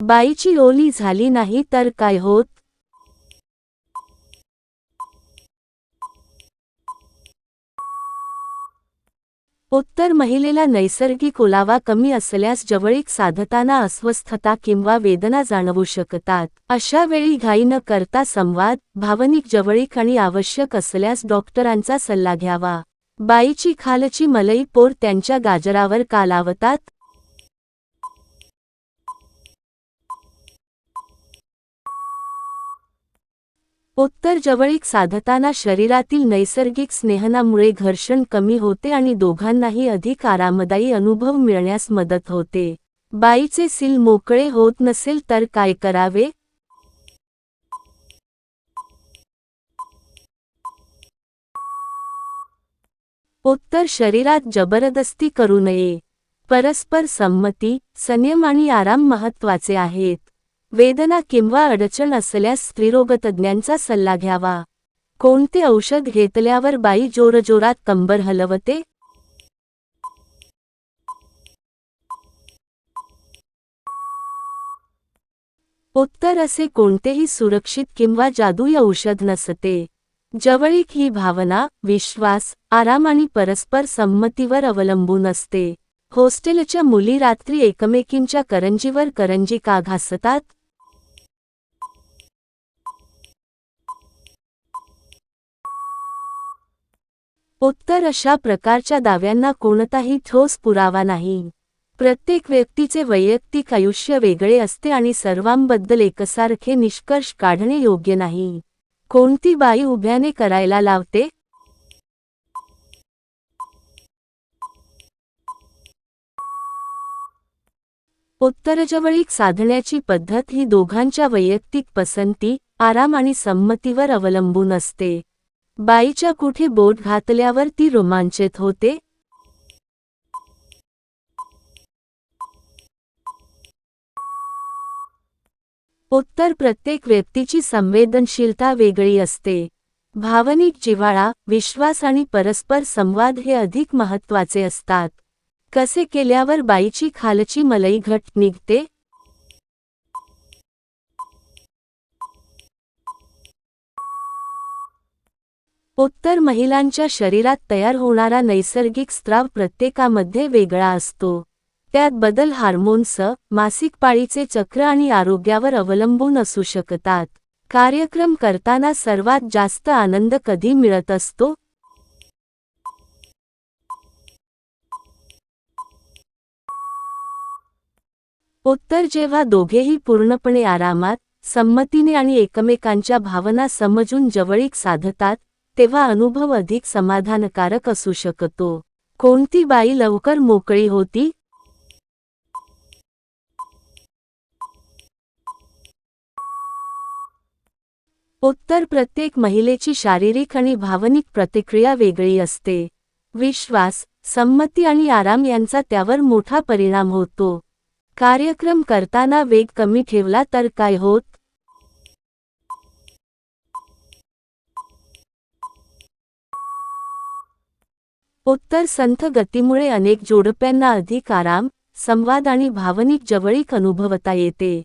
बाईची ओली झाली नाही तर काय होत? उत्तर महिलेला नैसर्गिक ओलावा कमी असल्यास जवळीक साधताना अस्वस्थता किंवा वेदना जाणवू शकतात. अशा वेळी घाई न करता संवाद, भावनिक जवळीक आणि आवश्यक असल्यास डॉक्टरांचा सल्ला घ्यावा. बाईची खालची मलई पोर त्यांच्या गाजरावर का लावतात? उत्तर जवळीक साधताना शरीरातील नैसर्गिक स्नेहनामुळे घर्षण कमी होते आणि दोघांनाही अधिक आरामदायी अनुभव मिळण्यास मदत होते. बाईचे सील मोकळे होत नसेल तर काय करावे? उत्तर शरीरात जबरदस्ती करू नये. परस्पर संमती, संयम आणि आराम महत्त्वाचे आहेत. वेदना किंवा अडचण असल्यास स्त्रीरोगतज्ञांचा सल्ला घ्यावा. कोणते औषध घेतल्यावर बाई जोरजोरात कंबर हलवते? उत्तर असे कोणतेही सुरक्षित किंवा जादुई औषध नसते. जवळीक ही भावना, विश्वास, आराम आणि परस्पर संमतीवर अवलंबून असते. हॉस्टेलच्या मुली रात्री एकमेकींच्या करंजीवर करंजी का घासतात? उत्तर अशा प्रकारच्या दाव्यांना कोणताही ठोस पुरावा नाही. प्रत्येक व्यक्तीचे वैयक्तिक आयुष्य वेगळे असते आणि सर्वांबद्दल एकसारखे निष्कर्ष काढणे योग्य नाही. कोणती बाई उभ्याने करायला लावते? उत्तरजवळीक साधण्याची पद्धत ही दोघांच्या वैयक्तिक पसंती, आराम आणि संमतीवर अवलंबून असते. बाईच्या कुठे बोट घातल्यावर ती रोमांचित होते? उत्तर प्रत्येक व्यक्तीची संवेदनशीलता वेगळी असते. भावनिक जिव्हाळा, विश्वास आणि परस्पर संवाद हे अधिक महत्त्वाचे असतात. कसे केल्यावर बाईची खालची मलई घट्ट निघते? उत्तर महिलांच्या शरीरात तयार होणारा नैसर्गिक स्त्राव प्रत्येकामध्ये वेगळा असतो. त्यात बदल हार्मोन्स, मासिक पाळीचे चक्र आणि आरोग्यावर अवलंबून असू शकतात. कार्यक्रम करताना सर्वात जास्त आनंद कधी मिळत असतो? उत्तर जेव्हा दोघेही पूर्णपणे आरामात, संमतीने आणि एकमेकांच्या भावना समजून जवळीक साधतात, तेव्हा अनुभव अधिक समाधानकारक असू शकतो. कोणती बाई लवकर मोकळी होती? उत्तर प्रत्येक महिलेची शारीरिक आणि भावनिक प्रतिक्रिया वेगळी असते. विश्वास, संमती आणि आराम यांचा त्यावर मोठा परिणाम होतो. कार्यक्रम करताना वेग कमी ठेवला तर काय होत? उत्तर संथ गतीमुळे अनेक जोडप्यांना अधिक आराम, संवाद आणि भावनिक जवळीक अनुभवता येते.